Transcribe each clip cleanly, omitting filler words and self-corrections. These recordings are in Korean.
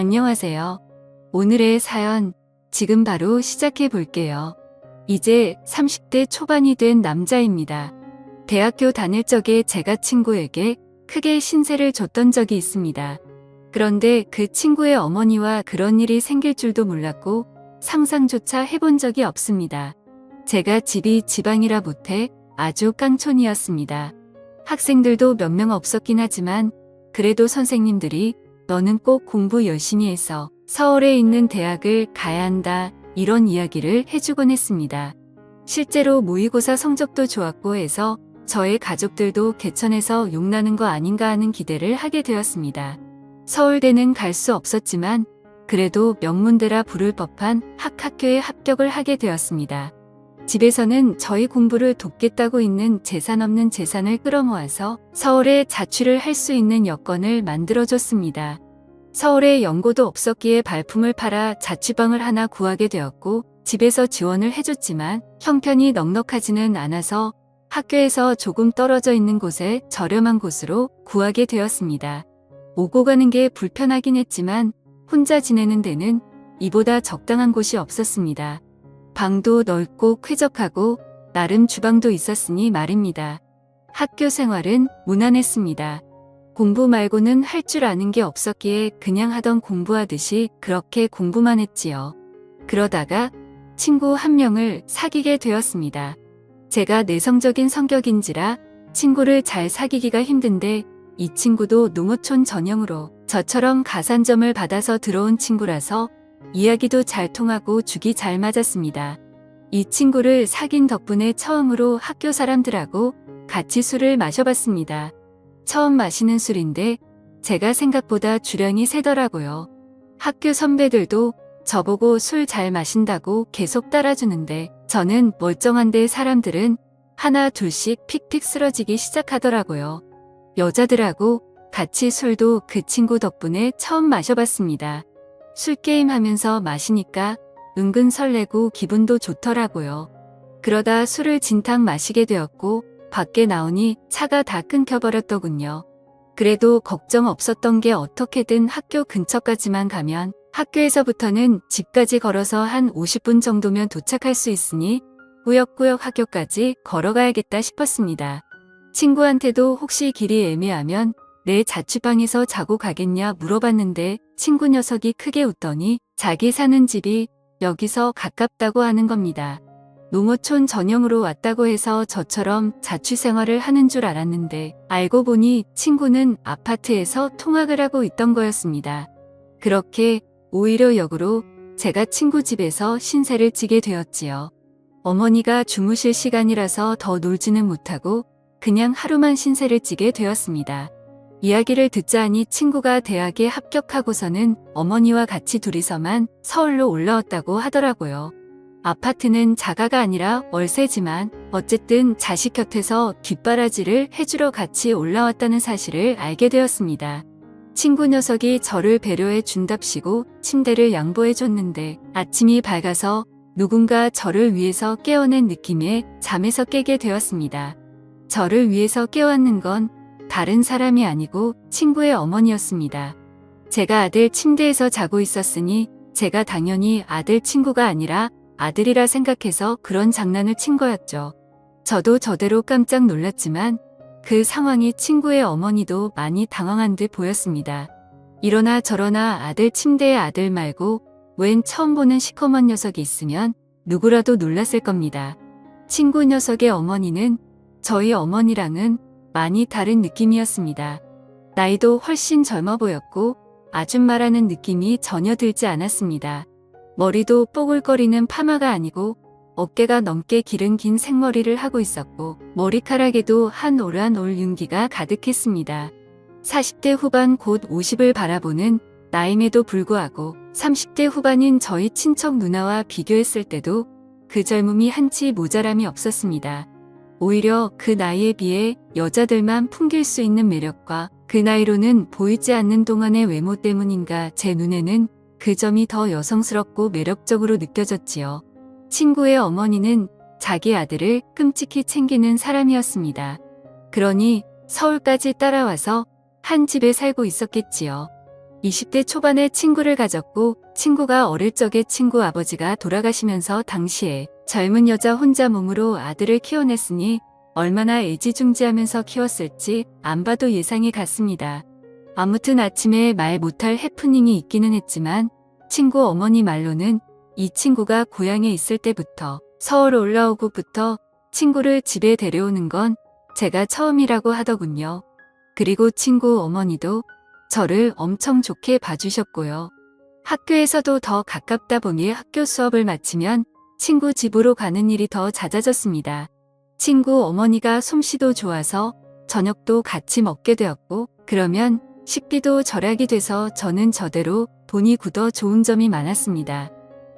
안녕하세요. 오늘의 사연 지금 바로 시작해 볼게요. 이제 30대 초반이 된 남자입니다. 대학교 다닐 적에 제가 친구에게 크게 신세를 졌던 적이 있습니다. 그런데 그 친구의 어머니와 그런 일이 생길 줄도 몰랐고 상상조차 해본 적이 없습니다. 제가 집이 지방이라 못해 아주 깡촌이었습니다. 학생들도 몇 명 없었긴 하지만 그래도 선생님들이 너는 꼭 공부 열심히 해서 서울에 있는 대학을 가야 한다 이런 이야기를 해주곤 했습니다. 실제로 모의고사 성적도 좋았고 해서 저의 가족들도 개천에서 욕나는 거 아닌가 하는 기대를 하게 되었습니다. 서울대는 갈 수 없었지만 그래도 명문대라 부를 법한 학교에 합격을 하게 되었습니다. 집에서는 저희 공부를 돕겠다고 있는 재산 없는 재산을 끌어모아서 서울에 자취를 할 수 있는 여건을 만들어줬습니다. 서울에 연고도 없었기에 발품을 팔아 자취방을 하나 구하게 되었고 집에서 지원을 해줬지만 형편이 넉넉하지는 않아서 학교에서 조금 떨어져 있는 곳에 저렴한 곳으로 구하게 되었습니다. 오고 가는 게 불편하긴 했지만 혼자 지내는 데는 이보다 적당한 곳이 없었습니다. 방도 넓고 쾌적하고 나름 주방도 있었으니 말입니다. 학교 생활은 무난했습니다. 공부 말고는 할 줄 아는 게 없었기에 그냥 하던 공부하듯이 그렇게 공부만 했지요. 그러다가 친구 한 명을 사귀게 되었습니다. 제가 내성적인 성격인지라 친구를 잘 사귀기가 힘든데 이 친구도 농어촌 전형으로 저처럼 가산점을 받아서 들어온 친구라서 이야기도 잘 통하고 죽이 잘 맞았습니다. 이 친구를 사귄 덕분에 처음으로 학교 사람들하고 같이 술을 마셔봤습니다. 처음 마시는 술인데 제가 생각보다 주량이 세더라고요. 학교 선배들도 저보고 술 잘 마신다고 계속 따라주는데 저는 멀쩡한데 사람들은 하나 둘씩 픽픽 쓰러지기 시작하더라고요. 여자들하고 같이 술도 그 친구 덕분에 처음 마셔봤습니다. 술게임 하면서 마시니까 은근 설레고 기분도 좋더라고요. 그러다 술을 진탕 마시게 되었고 밖에 나오니 차가 다 끊겨버렸더군요. 그래도 걱정 없었던 게 어떻게든 학교 근처까지만 가면 학교에서부터는 집까지 걸어서 한 50분 정도면 도착할 수 있으니 꾸역꾸역 학교까지 걸어가야겠다 싶었습니다. 친구한테도 혹시 길이 애매하면 내 자취방에서 자고 가겠냐 물어봤는데 친구 녀석이 크게 웃더니 자기 사는 집이 여기서 가깝다고 하는 겁니다. 농어촌 전형으로 왔다고 해서 저처럼 자취 생활을 하는 줄 알았는데 알고 보니 친구는 아파트에서 통학을 하고 있던 거였습니다. 그렇게 오히려 역으로 제가 친구 집에서 신세를 지게 되었지요. 어머니가 주무실 시간이라서 더 놀지는 못하고 그냥 하루만 신세를 지게 되었습니다. 이야기를 듣자 하니 친구가 대학에 합격하고서는 어머니와 같이 둘이서만 서울로 올라왔다고 하더라고요. 아파트는 자가가 아니라 월세지만 어쨌든 자식 곁에서 뒷바라지를 해주러 같이 올라왔다는 사실을 알게 되었습니다. 친구 녀석이 저를 배려해 준답시고 침대를 양보해 줬는데 아침이 밝아서 누군가 저를 위해서 깨어낸 느낌에 잠에서 깨게 되었습니다. 저를 위해서 깨웠는 건 다른 사람이 아니고 친구의 어머니였습니다. 제가 아들 침대에서 자고 있었으니 제가 당연히 아들 친구가 아니라 아들이라 생각해서 그런 장난을 친 거였죠. 저도 저대로 깜짝 놀랐지만 그 상황이 친구의 어머니도 많이 당황한 듯 보였습니다. 이러나 저러나 아들 침대에 아들 말고 웬 처음 보는 시커먼 녀석이 있으면 누구라도 놀랐을 겁니다. 친구 녀석의 어머니는 저희 어머니랑은 많이 다른 느낌이었습니다. 나이도 훨씬 젊어 보였고 아줌마라는 느낌이 전혀 들지 않았습니다. 머리도 뽀글거리는 파마가 아니고 어깨가 넘게 기른 긴 생머리를 하고 있었고 머리카락에도 한 올 한 올 윤기가 가득했습니다. 40대 후반 곧 50을 바라보는 나임에도 불구하고 30대 후반인 저희 친척 누나와 비교했을 때도 그 젊음이 한치 모자람이 없었습니다. 오히려 그 나이에 비해 여자들만 풍길 수 있는 매력과 그 나이로는 보이지 않는 동안의 외모 때문인가 제 눈에는 그 점이 더 여성스럽고 매력적으로 느껴졌지요. 친구의 어머니는 자기 아들을 끔찍히 챙기는 사람이었습니다. 그러니 서울까지 따라와서 한 집에 살고 있었겠지요. 20대 초반에 친구를 가졌고 친구가 어릴 적에 친구 아버지가 돌아가시면서 당시에 젊은 여자 혼자 몸으로 아들을 키워냈으니 얼마나 애지중지하면서 키웠을지 안 봐도 예상이 갔습니다. 아무튼 아침에 말 못할 해프닝이 있기는 했지만 친구 어머니 말로는 이 친구가 고향에 있을 때부터 서울 올라오고부터 친구를 집에 데려오는 건 제가 처음이라고 하더군요. 그리고 친구 어머니도 저를 엄청 좋게 봐주셨고요. 학교에서도 더 가깝다 보니 학교 수업을 마치면 친구 집으로 가는 일이 더 잦아졌습니다. 친구 어머니가 솜씨도 좋아서 저녁도 같이 먹게 되었고 그러면 식비도 절약이 돼서 저는 저대로 돈이 굳어 좋은 점이 많았습니다.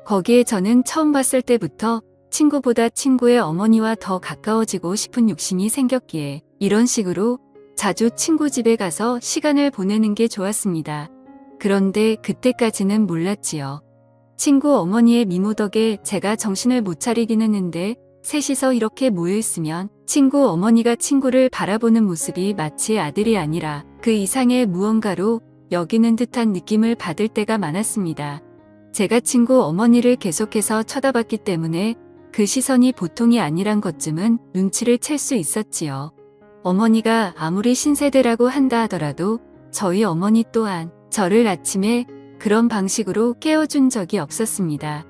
거기에 저는 처음 봤을 때부터 친구보다 친구의 어머니와 더 가까워지고 싶은 욕심이 생겼기에 이런 식으로 자주 친구 집에 가서 시간을 보내는 게 좋았습니다. 그런데 그때까지는 몰랐지요. 친구 어머니의 미모 덕에 제가 정신을 못 차리긴 했는데 셋이서 이렇게 모여있으면 친구 어머니가 친구를 바라보는 모습이 마치 아들이 아니라 그 이상의 무언가로 여기는 듯한 느낌을 받을 때가 많았습니다. 제가 친구 어머니를 계속해서 쳐다봤기 때문에 그 시선이 보통이 아니란 것쯤은 눈치를 챌 수 있었지요. 어머니가 아무리 신세대라고 한다 하더라도 저희 어머니 또한 저를 아침에 그런 방식으로 깨워준 적이 없었습니다.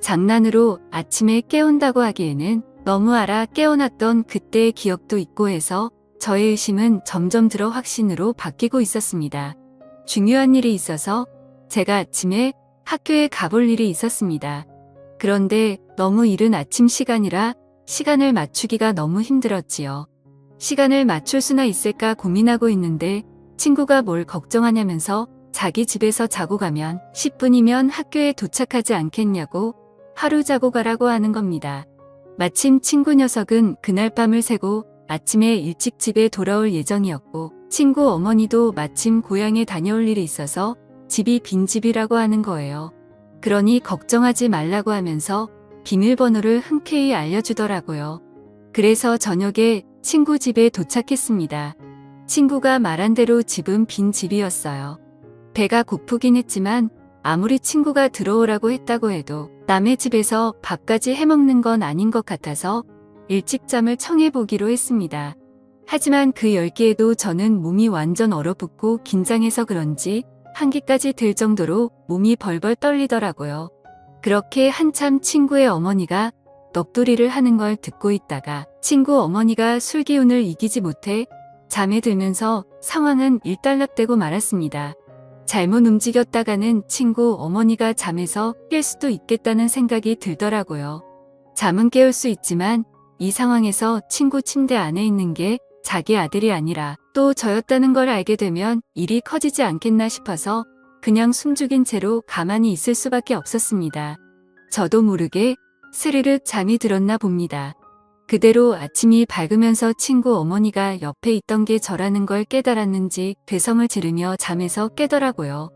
장난으로 아침에 깨운다고 하기에는 너무 알아 깨워놨던 그때의 기억도 있고 해서 저의 의심은 점점 들어 확신으로 바뀌고 있었습니다. 중요한 일이 있어서 제가 아침에 학교에 가볼 일이 있었습니다. 그런데 너무 이른 아침 시간이라 시간을 맞추기가 너무 힘들었지요. 시간을 맞출 수나 있을까 고민하고 있는데 친구가 뭘 걱정하냐면서 자기 집에서 자고 가면 10분이면 학교에 도착하지 않겠냐고 하루 자고 가라고 하는 겁니다. 마침 친구 녀석은 그날 밤을 새고 아침에 일찍 집에 돌아올 예정이었고 친구 어머니도 마침 고향에 다녀올 일이 있어서 집이 빈집이라고 하는 거예요. 그러니 걱정하지 말라고 하면서 비밀번호를 흔쾌히 알려주더라고요. 그래서 저녁에 친구 집에 도착했습니다. 친구가 말한 대로 집은 빈집이었어요. 배가 고프긴 했지만 아무리 친구가 들어오라고 했다고 해도 남의 집에서 밥까지 해먹는 건 아닌 것 같아서 일찍 잠을 청해보기로 했습니다. 하지만 그 열기에도 저는 몸이 완전 얼어붙고 긴장해서 그런지 한기까지 들 정도로 몸이 벌벌 떨리더라고요. 그렇게 한참 친구의 어머니가 넋두리를 하는 걸 듣고 있다가 친구 어머니가 술 기운을 이기지 못해 잠에 들면서 상황은 일단락되고 말았습니다. 잘못 움직였다가는 친구 어머니가 잠에서 깰 수도 있겠다는 생각이 들더라고요. 잠은 깨울 수 있지만 이 상황에서 친구 침대 안에 있는 게 자기 아들이 아니라 또 저였다는 걸 알게 되면 일이 커지지 않겠나 싶어서 그냥 숨죽인 채로 가만히 있을 수밖에 없었습니다. 저도 모르게 스르륵 잠이 들었나 봅니다. 그대로 아침이 밝으면서 친구 어머니가 옆에 있던 게 저라는 걸 깨달았는지 괴성을 지르며 잠에서 깨더라고요.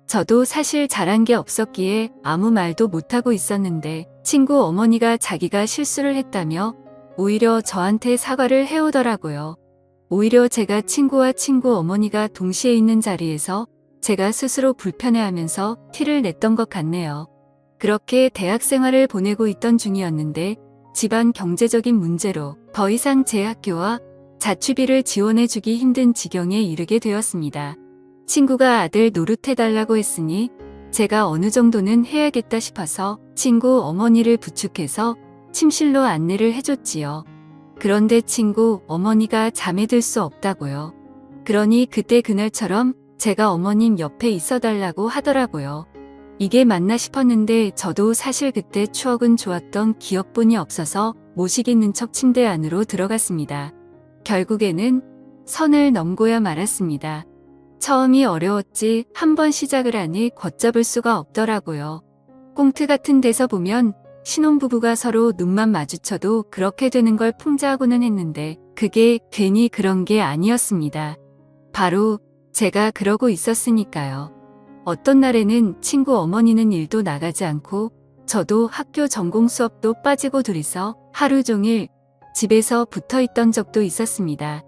저도 사실 잘한 게 없었기에 아무 말도 못하고 있었는데 친구 어머니가 자기가 실수를 했다며 오히려 저한테 사과를 해오더라고요. 오히려 제가 친구와 친구 어머니가 동시에 있는 자리에서 제가 스스로 불편해하면서 티를 냈던 것 같네요. 그렇게 대학 생활을 보내고 있던 중이었는데 집안 경제적인 문제로 더 이상 제 학교와 자취비를 지원해주기 힘든 지경에 이르게 되었습니다. 친구가 아들 노릇해달라고 했으니 제가 어느 정도는 해야겠다 싶어서 친구 어머니를 부축해서 침실로 안내를 해줬지요. 그런데 친구 어머니가 잠에 들 수 없다고요. 그러니 그때 그날처럼 제가 어머님 옆에 있어달라고 하더라고요. 이게 맞나 싶었는데 저도 사실 그때 추억은 좋았던 기억뿐이 없어서 모시기 있는 척 침대 안으로 들어갔습니다. 결국에는 선을 넘고야 말았습니다. 처음이 어려웠지 한번 시작을 하니 걷잡을 수가 없더라고요. 꽁트 같은 데서 보면 신혼부부가 서로 눈만 마주쳐도 그렇게 되는 걸 풍자하고는 했는데 그게 괜히 그런 게 아니었습니다. 바로 제가 그러고 있었으니까요. 어떤 날에는 친구 어머니는 일도 나가지 않고 저도 학교 전공 수업도 빠지고 둘이서 하루 종일 집에서 붙어 있던 적도 있었습니다.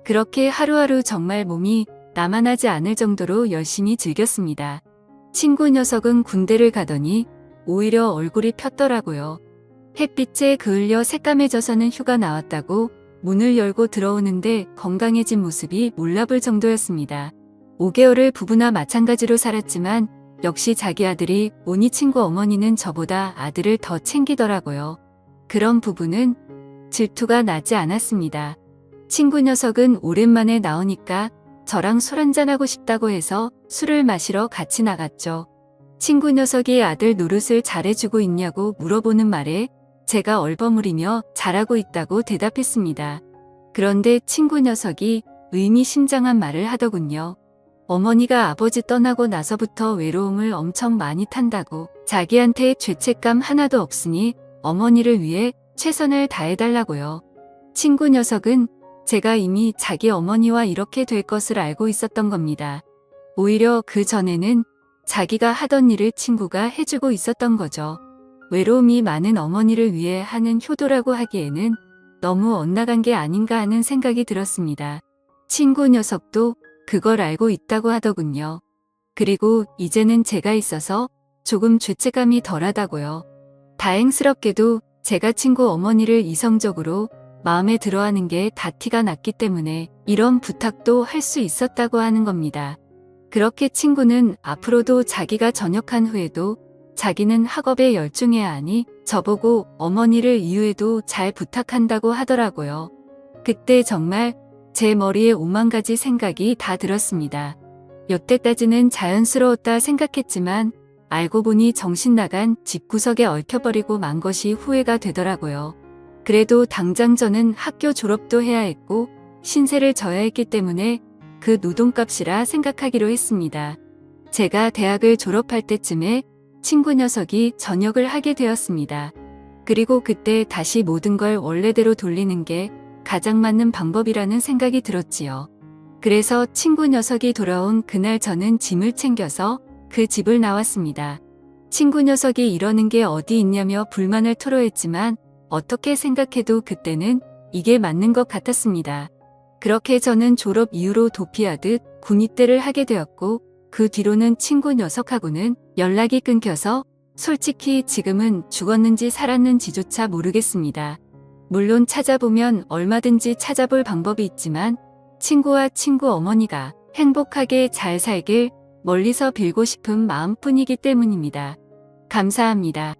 그렇게 하루하루 정말 몸이 나만하지 않을 정도로 열심히 즐겼습니다. 친구 녀석은 군대를 가더니 오히려 얼굴이 폈더라고요. 햇빛에 그을려 새까매져서는 휴가 나왔다고 문을 열고 들어오는데 건강해진 모습이 몰라볼 정도였습니다. 5개월을 부부나 마찬가지로 살았지만 역시 자기 아들이 오니 친구 어머니는 저보다 아들을 더 챙기더라고요. 그런 부부는 질투가 나지 않았습니다. 친구 녀석은 오랜만에 나오니까 저랑 술 한잔하고 싶다고 해서 술을 마시러 같이 나갔죠. 친구 녀석이 아들 노릇을 잘해주고 있냐고 물어보는 말에 제가 얼버무리며 잘하고 있다고 대답했습니다. 그런데 친구 녀석이 의미심장한 말을 하더군요. 어머니가 아버지 떠나고 나서부터 외로움을 엄청 많이 탄다고, 자기한테 죄책감 하나도 없으니 어머니를 위해 최선을 다해달라고요. 친구 녀석은 제가 이미 자기 어머니와 이렇게 될 것을 알고 있었던 겁니다. 오히려 그 전에는 자기가 하던 일을 친구가 해주고 있었던 거죠. 외로움이 많은 어머니를 위해 하는 효도라고 하기에는 너무 엇나간 게 아닌가 하는 생각이 들었습니다. 친구 녀석도 그걸 알고 있다고 하더군요. 그리고 이제는 제가 있어서 조금 죄책감이 덜하다고요. 다행스럽게도 제가 친구 어머니를 이성적으로 마음에 들어하는 게 다 티가 났기 때문에 이런 부탁도 할 수 있었다고 하는 겁니다. 그렇게 친구는 앞으로도 자기가 전역한 후에도 자기는 학업에 열중해야 하니 저보고 어머니를 이후에도 잘 부탁한다고 하더라고요. 그때 정말 제 머리에 5만 가지 생각이 다 들었습니다. 여태까지는 자연스러웠다 생각했지만 알고 보니 정신 나간 집구석에 얽혀버리고 만 것이 후회가 되더라고요. 그래도 당장 저는 학교 졸업도 해야 했고 신세를 져야 했기 때문에 그 노동값이라 생각하기로 했습니다. 제가 대학을 졸업할 때쯤에 친구 녀석이 전역을 하게 되었습니다. 그리고 그때 다시 모든 걸 원래대로 돌리는 게 가장 맞는 방법이라는 생각이 들었지요. 그래서 친구 녀석이 돌아온 그날 저는 짐을 챙겨서 그 집을 나왔습니다. 친구 녀석이 이러는 게 어디 있냐며 불만을 토로했지만 어떻게 생각해도 그때는 이게 맞는 것 같았습니다. 그렇게 저는 졸업 이후로 도피하듯 군입대를 하게 되었고 그 뒤로는 친구 녀석하고는 연락이 끊겨서 솔직히 지금은 죽었는지 살았는지조차 모르겠습니다. 물론 찾아보면 얼마든지 찾아볼 방법이 있지만 친구와 친구 어머니가 행복하게 잘 살길 멀리서 빌고 싶은 마음뿐이기 때문입니다. 감사합니다.